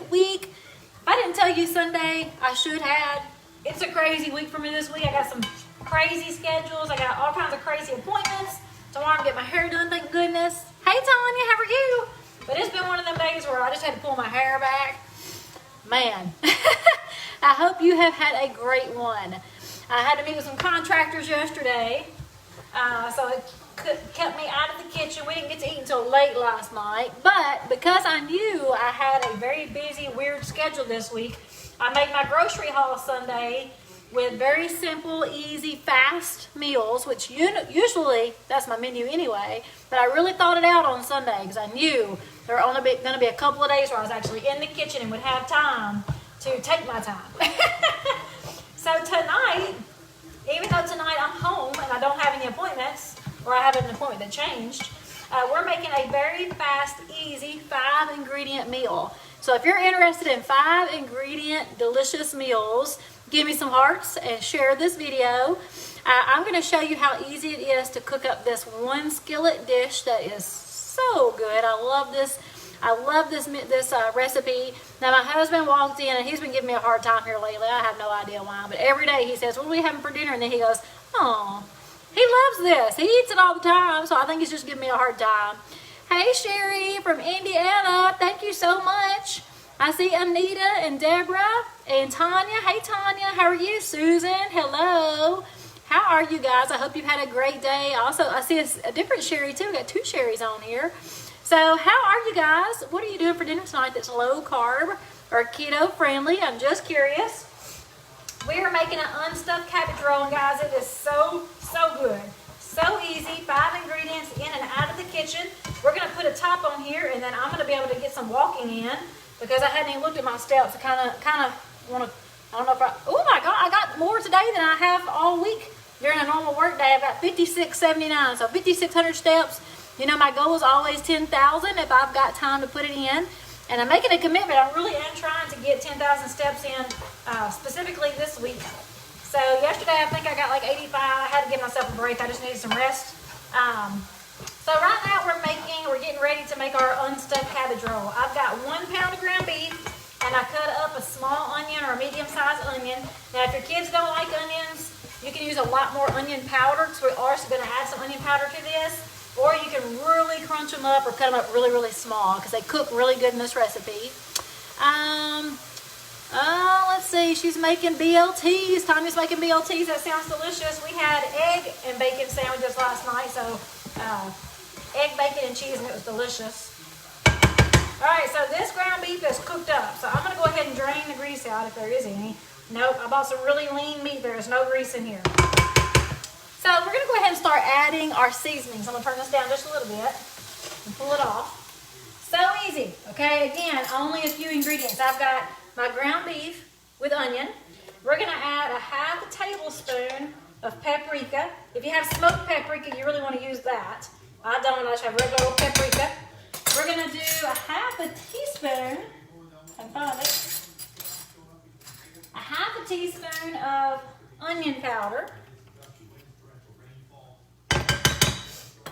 great week. If I didn't tell you Sunday, I should have. It's a crazy week for me this week. I got some crazy schedules. I got all kinds of crazy appointments. Tomorrow I'm getting my hair done, thank goodness. Hey Tanya, how are you? But it's been one of them days where I just had to pull my hair back. Man, I hope you have had a great one. I had to meet with some contractors yesterday, so it kept me out of the kitchen. We didn't get to eat until late last night, but because I knew I had a very busy, weird schedule this week, I made my grocery haul Sunday with very simple, easy, fast meals, which usually that's my menu anyway, but I really thought it out on Sunday because I knew there were only going to be a couple of days where I was actually in the kitchen and would have time to take my time. So tonight, even though tonight I'm home and I don't have any appointments, or I have an appointment that changed, we're making a very fast, easy 5-ingredient meal. So if you're interested in 5-ingredient delicious meals, give me some hearts and share this video. I'm going to show you how easy it is to cook up this one skillet dish that is so good. I love this recipe. Now my husband walked in and he's been giving me a hard time here lately. I have no idea why, but every day he says, "What are we having for dinner?" And then he goes, "Oh, he loves this. He eats it all the time." So I think he's just giving me a hard time. Hey Sherry from Indiana, thank you so much. I see Anita and Deborah and Tanya. Hey Tanya, how are you? Susan, hello. How are you guys? I hope you've had a great day. Also, I see a different Sherry too. We got 2 Sherrys on here. So how are you guys? What are you doing for dinner tonight that's low carb or keto friendly? I'm just curious. We are making an unstuffed cabbage roll, and guys, it is so good. So easy, 5 ingredients in and out of the kitchen. We're gonna put a top on here, and then I'm gonna be able to get some walking in because I hadn't even looked at my steps. I kind of want to, I don't know if oh my God, I got more today than I have all week during a normal work day. I've got 5679, so 5,600 steps. You know, my goal is always 10,000 if I've got time to put it in. And I'm making a commitment. I really am trying to get 10,000 steps in specifically this week. So yesterday I think I got like 85. I had to give myself a break. I just needed some rest. So right now we're getting ready to make our unstuffed cabbage roll. I've got 1 pound of ground beef, and I cut up a small onion or a medium-sized onion. Now if your kids don't like onions, you can use a lot more onion powder, because we are going to add some onion powder to this. Or you can really crunch them up or cut them up really, really small because they cook really good in this recipe. Let's see, she's making BLTs. Tanya's making BLTs. That sounds delicious. We had egg and bacon sandwiches last night, so egg, bacon, and cheese, and it was delicious. All right, so this ground beef is cooked up. So I'm going to go ahead and drain the grease out if there is any. Nope, I bought some really lean meat. There is no grease in here. So we're going to go ahead and start adding our seasonings. I'm going to turn this down just a little bit and pull it off. So easy, okay? Again, only a few ingredients. I've got my ground beef with onion. We're going to add a 1/2 tablespoon of paprika. If you have smoked paprika, you really want to use that. I don't. I just have regular old paprika. We're going to do a 1/2 teaspoon. I found it. A 1/2 teaspoon of onion powder.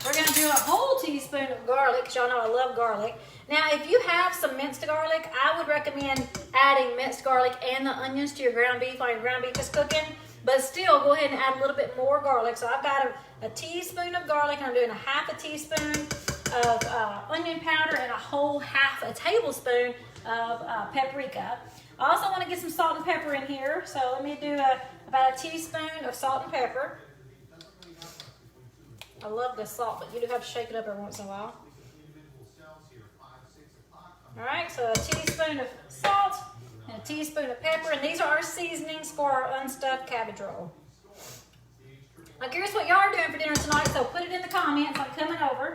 We're going to do a whole teaspoon of garlic, because y'all know I love garlic. Now, if you have some minced garlic, I would recommend adding minced garlic and the onions to your ground beef while your ground beef is cooking. But still, go ahead and add a little bit more garlic. So I've got a teaspoon of garlic, and I'm doing a 1/2 teaspoon of onion powder and a whole 1/2 tablespoon of paprika. I also want to get some salt and pepper in here. So let me do about a teaspoon of salt and pepper. I love the salt, but you do have to shake it up every once in a while. All right, so a teaspoon of salt and a teaspoon of pepper, and these are our seasonings for our unstuffed cabbage roll. I'm curious what y'all are doing for dinner tonight, so put it in the comments. I'm coming over.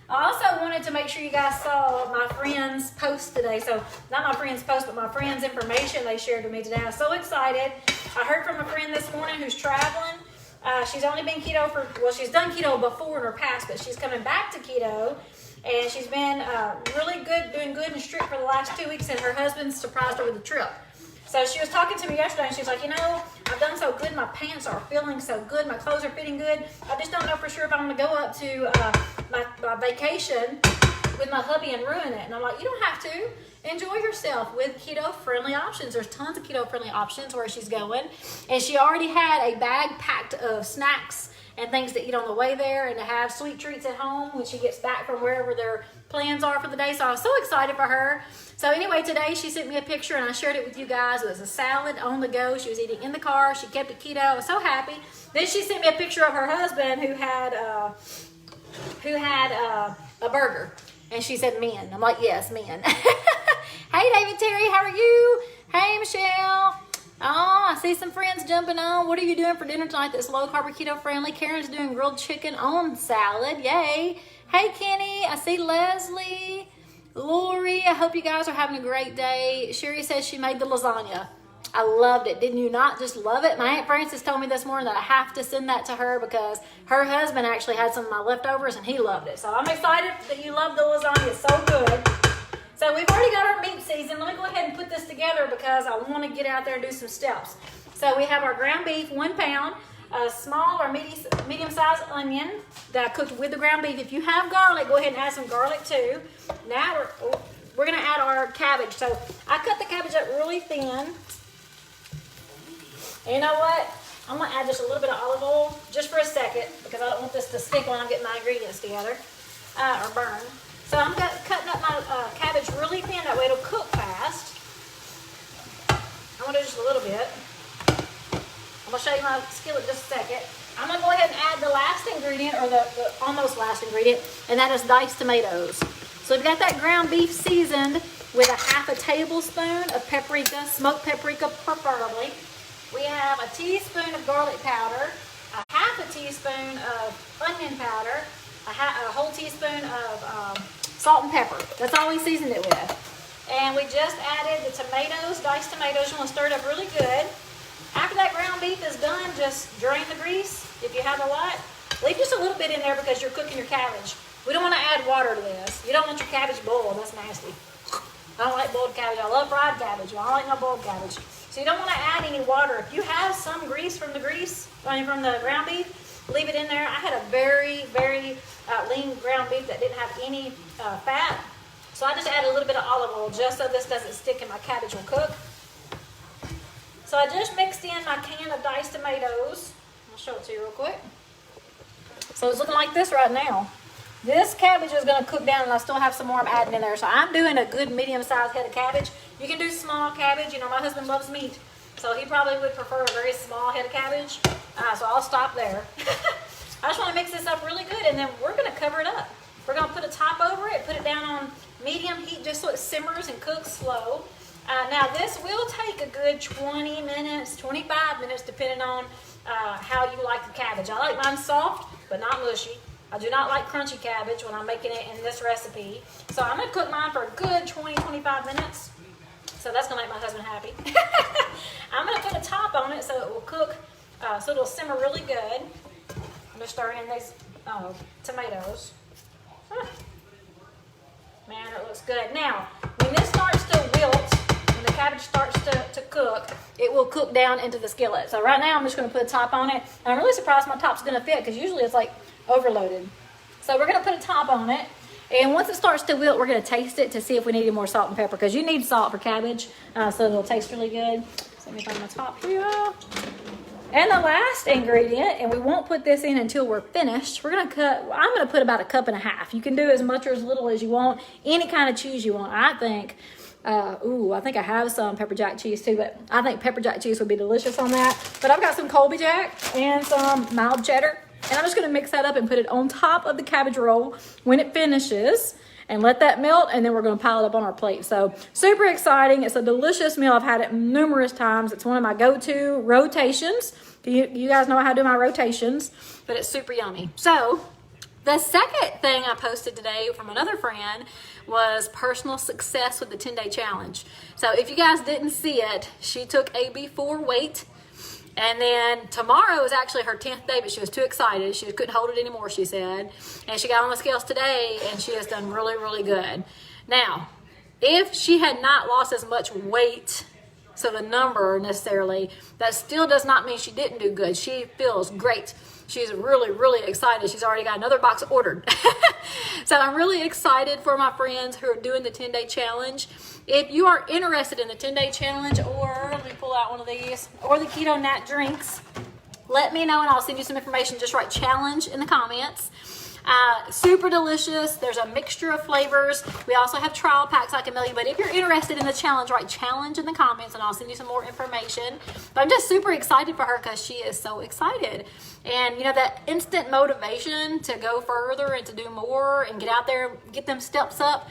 I also wanted to make sure you guys saw my friend's post today. So not my friend's post, but my friend's information they shared with me today. I was so excited. I heard from a friend this morning who's traveling. She's only been keto she's done keto before in her past, but she's coming back to keto. And she's been really good, doing good and strict for the last 2 weeks, and her husband surprised her with a trip. So she was talking to me yesterday, and she's like, you know, I've done so good. My pants are feeling so good. My clothes are fitting good. I just don't know for sure if I'm going to go up to my vacation with my hubby and ruin it. And I'm like, you don't have to. Enjoy yourself with keto-friendly options. There's tons of keto-friendly options where she's going. And she already had a bag packed of snacks and things to eat on the way there and to have sweet treats at home when she gets back from wherever their plans are for the day. So I was so excited for her. So anyway, today she sent me a picture and I shared it with you guys. It was a salad on the go. She was eating in the car. She kept it keto. I was so happy. Then she sent me a picture of her husband who had a burger. And she said, men. I'm like, yes, men. Hey, David Terry, how are you? Hey, Michelle. Oh, I see some friends jumping on. What are you doing for dinner tonight that's low carb or keto friendly? Karen's doing grilled chicken on salad. Yay. Hey, Kenny. I see Leslie. Lori, I hope you guys are having a great day. Sherry says she made the lasagna. I loved it. Didn't you not just love it? My Aunt Frances told me this morning that I have to send that to her because her husband actually had some of my leftovers and he loved it. So I'm excited that you love the lasagna. It's so good. So we've already got our meat season. Let me go ahead and put this together because I want to get out there and do some steps. So we have our ground beef, 1 pound, a small or medium-sized onion that I cooked with the ground beef. If you have garlic, go ahead and add some garlic too. Now we're going to add our cabbage. So I cut the cabbage up really thin. And you know what? I'm going to add just a little bit of olive oil just for a second because I don't want this to stick when I'm getting my ingredients together or burn. So I'm cutting up my cabbage really thin, that way it'll cook fast. I'm going to do just a little bit. I'm going to show you my skillet just a second. I'm going to go ahead and add the last ingredient, or the almost last ingredient, and that is diced tomatoes. So we've got that ground beef seasoned with a ½ tablespoon of paprika, smoked paprika preferably. We have a teaspoon of garlic powder, a ½ teaspoon of onion powder, a whole teaspoon of salt and pepper. That's all we seasoned it with. And we just added the tomatoes, diced tomatoes. You want to stir it up really good. After that ground beef is done, just drain the grease. If you have a lot, leave just a little bit in there because you're cooking your cabbage. We don't want to add water to this. You don't want your cabbage boiled. That's nasty. I don't like boiled cabbage. I love fried cabbage. I don't like no boiled cabbage. So you don't want to add any water. If you have some grease from the ground beef, leave it in there. I had a very, very lean ground beef that didn't have any fat. So I just added a little bit of olive oil just so this doesn't stick and my cabbage will cook. So I just mixed in my can of diced tomatoes. I'll show it to you real quick. So it's looking like this right now. This cabbage is going to cook down and I still have some more I'm adding in there. So I'm doing a good medium-sized head of cabbage. You can do small cabbage. You know, my husband loves meat. So he probably would prefer a very small head of cabbage. So I'll stop there. I just want to mix this up really good and then we're going to cover it up. We're going to put a top over it, put it down on medium heat just so it simmers and cooks slow. Now this will take a good 20 minutes, 25 minutes depending on how you like the cabbage. I like mine soft but not mushy. I do not like crunchy cabbage when I'm making it in this recipe. So I'm going to cook mine for a good 20-25 minutes. So that's going to make my husband happy. I'm going to put a top on it so it will cook, so it'll simmer really good. I'm just stirring in these tomatoes. Man, it looks good. Now, when this starts to wilt, when the cabbage starts to cook, it will cook down into the skillet. So right now I'm just going to put a top on it. And I'm really surprised my top's going to fit because usually it's like overloaded. So we're going to put a top on it. And once it starts to wilt, we're going to taste it to see if we need any more salt and pepper because you need salt for cabbage, so it'll taste really good. So let me find my top here. And the last ingredient, and we won't put this in until we're finished, I'm going to put about 1.5 cups. You can do as much or as little as you want, any kind of cheese you want. I think I have some pepper jack cheese too, but I think pepper jack cheese would be delicious on that. But I've got some Colby Jack and some mild cheddar. And I'm just going to mix that up and put it on top of the cabbage roll when it finishes and let that melt. And then we're going to pile it up on our plate. So super exciting. It's a delicious meal. I've had it numerous times. It's one of my go-to rotations. You guys know how to do my rotations, but it's super yummy. So the second thing I posted today from another friend was personal success with the 10-day challenge. So if you guys didn't see it, she took a before weight. And then tomorrow is actually her 10th day, but she was too excited. She couldn't hold it anymore, she said. And she got on the scales today, and she has done really, really good. Now, if she had not lost as much weight, so the number necessarily, that still does not mean she didn't do good. She feels great. she's really, really excited. She's already got another box ordered. So I'm really excited for my friends who are doing the 10-day challenge. If you are interested in the 10-day challenge, or let me pull out one of these, or the Keto Nat drinks, let me know and I'll send you some information. Just write challenge in the comments. Super delicious. There's a mixture of flavors. We also have trial packs I can mail you. But if you're interested in the challenge, write challenge in the comments and I'll send you some more information. But I'm just super excited for her because she is so excited. And you know, that instant motivation to go further and to do more and get out there, get them steps up,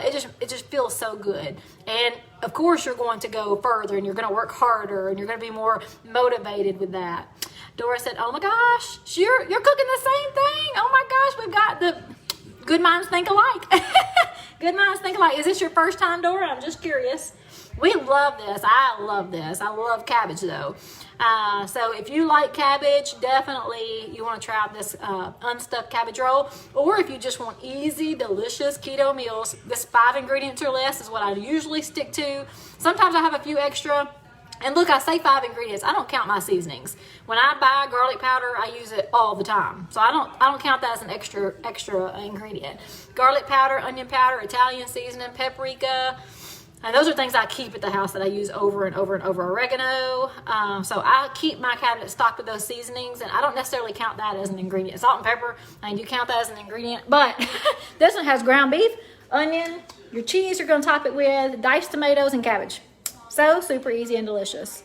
it just feels so good. And of course you're going to go further and you're going to work harder and you're going to be more motivated with that. Dora said, oh my gosh, you're cooking the same thing. Oh my gosh, we've got the good minds think alike. Good minds think alike. Is this your first time, Dora? I'm just curious. We love this. I love this. I love cabbage though. So if you like cabbage, definitely you want to try out this unstuffed cabbage roll. Or if you just want easy, delicious keto meals, this 5 ingredients or less is what I usually stick to. Sometimes I have a few extra. And look, I say 5 ingredients. I don't count my seasonings. When I buy garlic powder, I use it all the time. So I don't count that as an extra ingredient. Garlic powder, onion powder, Italian seasoning, paprika. And those are things I keep at the house that I use over and over and over. Oregano. So I keep my cabinet stocked with those seasonings, and I don't necessarily count that as an ingredient. Salt and pepper, I do count that as an ingredient. But this one has ground beef, onion, your cheese you're going to top it with, diced tomatoes, and cabbage. So super easy and delicious.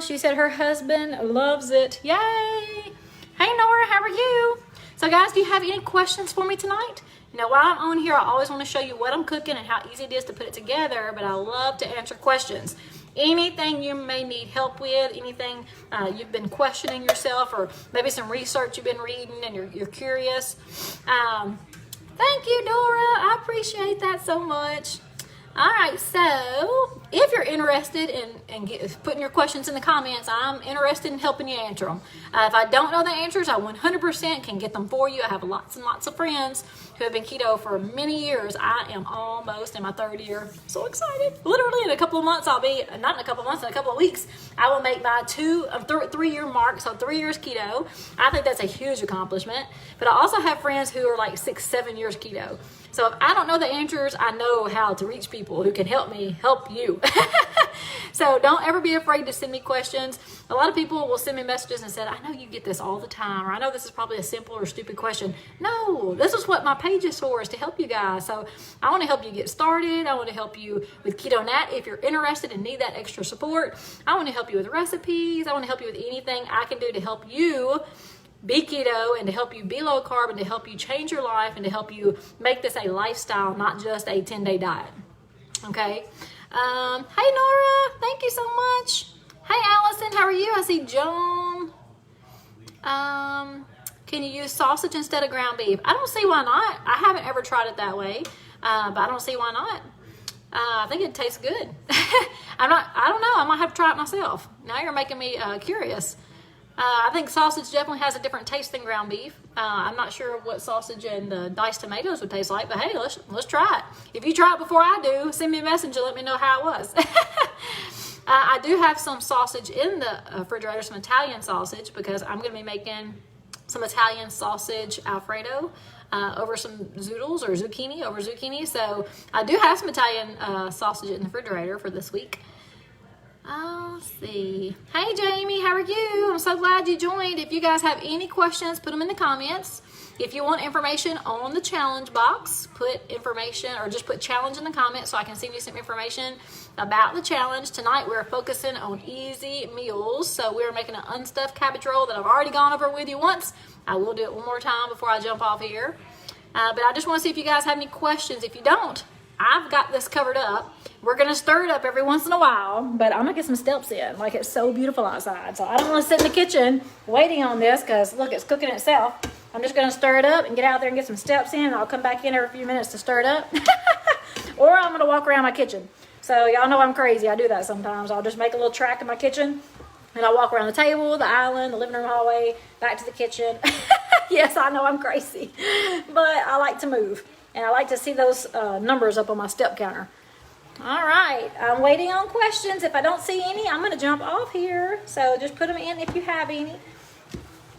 She said her husband loves it. Yay! Hey Nora, how are you? So guys, do you have any questions for me tonight? You know, while I'm on here, I always want to show you what I'm cooking and how easy it is to put it together, but I love to answer questions. Anything you may need help with, anything you've been questioning yourself, or maybe some research you've been reading and you're curious. Thank you, Dora. I appreciate that so much. All right, so if you're interested in putting your questions in the comments, I'm interested in helping you answer them. If I don't know the answers, I 100% can get them for you. I have lots and lots of friends who have been keto for many years. I am almost in my 3rd year. So excited. Literally in a couple of months, not in a couple of months, in a couple of weeks, I will make my 3-year mark, so 3 years keto. I think that's a huge accomplishment. But I also have friends who are like 6-7 years keto. So if I don't know the answers, I know how to reach people who can help me help you. So don't ever be afraid to send me questions. A lot of people will send me messages and say, I know you get this all the time, or I know this is probably a simple or stupid question. No, this is what my page is for, is to help you guys. So I want to help you get started. I want to help you with Keto Nat if you're interested and need that extra support. I want to help you with recipes. I want to help you with anything I can do to help you be keto and to help you be low carb and to help you change your life and to help you make this a lifestyle, not just a 10-day diet. Okay. Hey Nora, thank you so much. Hey Allison, how are you? I see Joan. Can you use sausage instead of ground beef? I don't see why not. I haven't ever tried it that way, but I don't see why not. I think it tastes good. I don't know. I might have to try it myself. Now you're making me curious. I think sausage definitely has a different taste than ground beef. I'm not sure what sausage and the diced tomatoes would taste like, but hey, let's try it. If you try it before I do, send me a message and let me know how it was. I do have some sausage in the refrigerator, some Italian sausage, because I'm going to be making some Italian sausage Alfredo over some zoodles or zucchini over zucchini. So I do have some Italian sausage in the refrigerator for this week. Let's see. Hey Jamie, how are you? I'm so glad you joined. If you guys have any questions, put them in the comments. If you want information on the challenge box, put information or just put challenge in the comments so I can send you some information about the challenge. Tonight we're focusing on easy meals. So we're making an unstuffed cabbage roll that I've already gone over with you once. I will do it one more time before I jump off here. But I just want to see if you guys have any questions. If you don't, I've got this covered up. We're going to stir it up every once in a while, but I'm going to get some steps in. Like, it's so beautiful outside. So I don't want to sit in the kitchen waiting on this because, look, it's cooking itself. I'm just going to stir it up and get out there and get some steps in. And I'll come back in every few minutes to stir it up. Or I'm going to walk around my kitchen. So y'all know I'm crazy. I do that sometimes. I'll just make a little track in my kitchen. And I'll walk around the table, the island, the living room hallway, back to the kitchen. Yes, I know I'm crazy. But I like to move. And I like to see those numbers up on my step counter. All right, I'm waiting on questions. If I don't see any, I'm going to jump off here. So just put them in if you have any.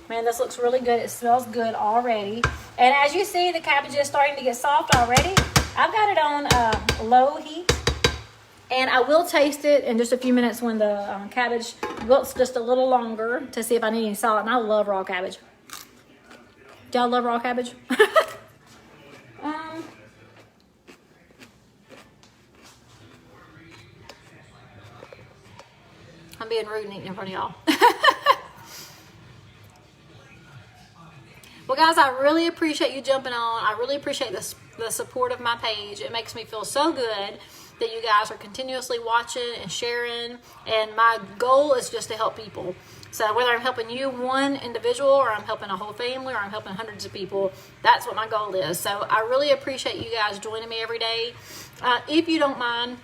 Man, this looks really good. It smells good already. And as you see, the cabbage is starting to get soft already. I've got it on low heat. And I will taste it in just a few minutes when the cabbage wilts just a little longer to see if I need any salt. And I love raw cabbage. Do y'all love raw cabbage? I'm being rude and eating in front of y'all. Well, guys, I really appreciate you jumping on. I really appreciate the support of my page. It makes me feel so good that you guys are continuously watching and sharing. And my goal is just to help people. So whether I'm helping you one individual, or I'm helping a whole family, or I'm helping hundreds of people, that's what my goal is. So I really appreciate you guys joining me every day. If you don't mind,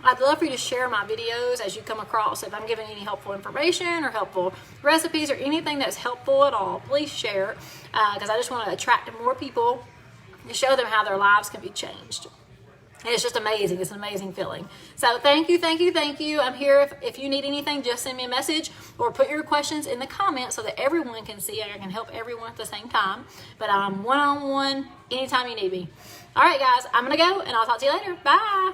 I'd love for you to share my videos as you come across. If I'm giving any helpful information or helpful recipes or anything that's helpful at all, please share, because I just want to attract more people and show them how their lives can be changed. And it's just amazing. It's an amazing feeling. So thank you, thank you, thank you. I'm here if you need anything, just send me a message or put your questions in the comments so that everyone can see and I can help everyone at the same time. But I'm one-on-one anytime you need me. All right, guys, I'm going to go and I'll talk to you later. Bye.